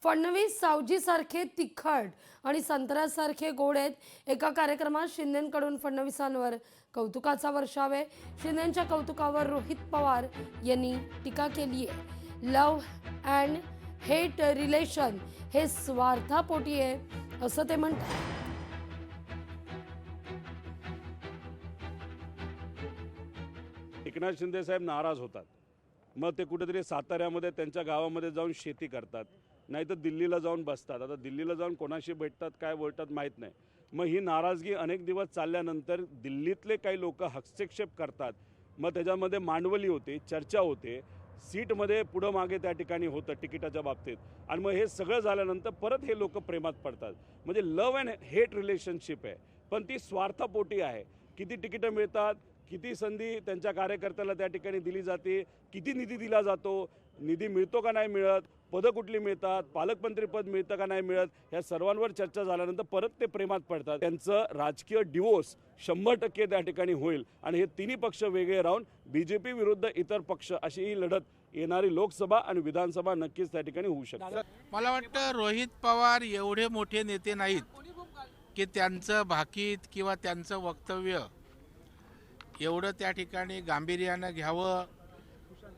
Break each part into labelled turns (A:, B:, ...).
A: फडणवीस सावजीसारखे तिखट आणि संत्र्यासारखे गोड आहेत. एका कार्यक्रमात शिंदेंकडून फडणवीसांवर कौतुकाचा वर्षाव आहे. शिंदेंच्या कौतुकावर रोहित पवार यांनी टीका केली आहे. लव्ह अँड हेट रिलेशन हे स्वार्थापोटी आहे असं ते म्हणतात.
B: एकनाथ शिंदे साहेब नाराज होतात, मग ते कुठेतरी साताऱ्यामध्ये त्यांच्या गावामध्ये जाऊन शेती करतात, नाही तर दिल्लीला जाऊन बसतात. आता दिल्लीला जाऊन कोणाशी भेटतात काय बोलतात माहीत नाही. मग ही नाराजगी अनेक दिवस चालल्यानंतर दिल्लीतले काही लोक हस्तक्षेप करतात. मग त्याच्यामध्ये मांडवली होते, चर्चा होते, सीटमध्ये पुढं मागे त्या ठिकाणी होतं तिकिटाच्या बाबतीत. आणि मग हे सगळं झाल्यानंतर परत हे लोक प्रेमात पडतात. म्हणजे लव्ह अँड हेट रिलेशनशिप आहे, पण ती स्वार्थापोटी आहे. किती तिकीटं मिळतात, किती संधी त्यांच्या कार्यकर्त्याला त्या ठिकाणी दिली जाते, किती निधी दिला जातो, निधी मिळतो का नाही मिळत, पदं कुठली मिळतात, पालकमंत्रीपद मिळतं का नाही मिळत, ह्या सर्वांवर चर्चा झाल्यानंतर परत ते प्रेमात पडतात. त्यांचं राजकीय डिवोर्स 100% त्या ठिकाणी होईल. आणि हे तिन्ही पक्ष वेगळे राहून BJP विरुद्ध इतर पक्ष अशी ही लढत येणारी लोकसभा आणि विधानसभा नक्कीच त्या ठिकाणी होऊ शकते.
C: मला वाटतं रोहित पवार एवढे मोठे नेते नाहीत की त्यांचं भाकीत किंवा त्यांचं वक्तव्य एवढं त्या ठिकाणी गांभीर्यानं घ्यावं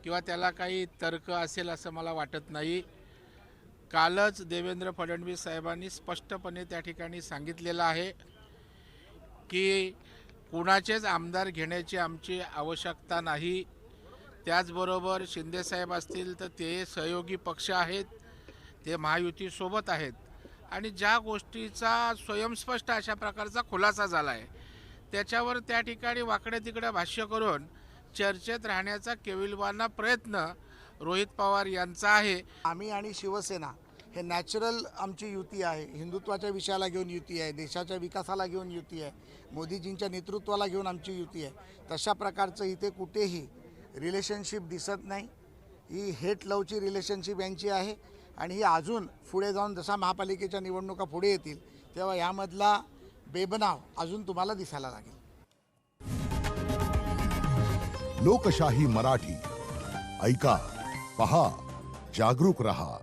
C: किंवा त्याला काही तर्क असेल असं मला वाटत नाही. कालच देवेंद्र फडणवीस साहेबांनी स्पष्टपणे त्या ठिकाणी सांगितलेलं आहे की कुणाचेच आमदार घेण्याची आमची आवश्यकता नाही. त्याचबरोबर शिंदेसाहेब असतील तर ते सहयोगी पक्ष आहेत, ते महायुतीसोबत आहेत. आणि ज्या गोष्टीचा स्वयंस्पष्ट अशा प्रकारचा खुलासा झाला आहे त्याच्यावर त्या ठिकाणी वाकडे तिकडे भाष्य करून चर्चेत राहण्याचा केविलवाना प्रयत्न रोहित पवार यांचा आहे.
D: आम्ही आणि शिवसेना हे नॅचरल आमची युती आहे. हिंदुत्वाच्या विषयाला घेऊन युती आहे, देशाच्या विकासाला घेऊन युती आहे, मोदीजींच्या नेतृत्वाला घेऊन आमची युती आहे. तशा प्रकारचं इथे कुठेही रिलेशनशिप दिसत नाही. ही हेट लवची रिलेशनशिप यांची आहे. आणि ही अजून पुढे जाऊन जसा महापालिकेच्या निवडणुका पुढे येतील तेव्हा यामधला बेबनाव अजून तुम्हाला दिसायला लागेल.
E: लोकशाही मराठी ऐका, पहा, जागरूक रहा.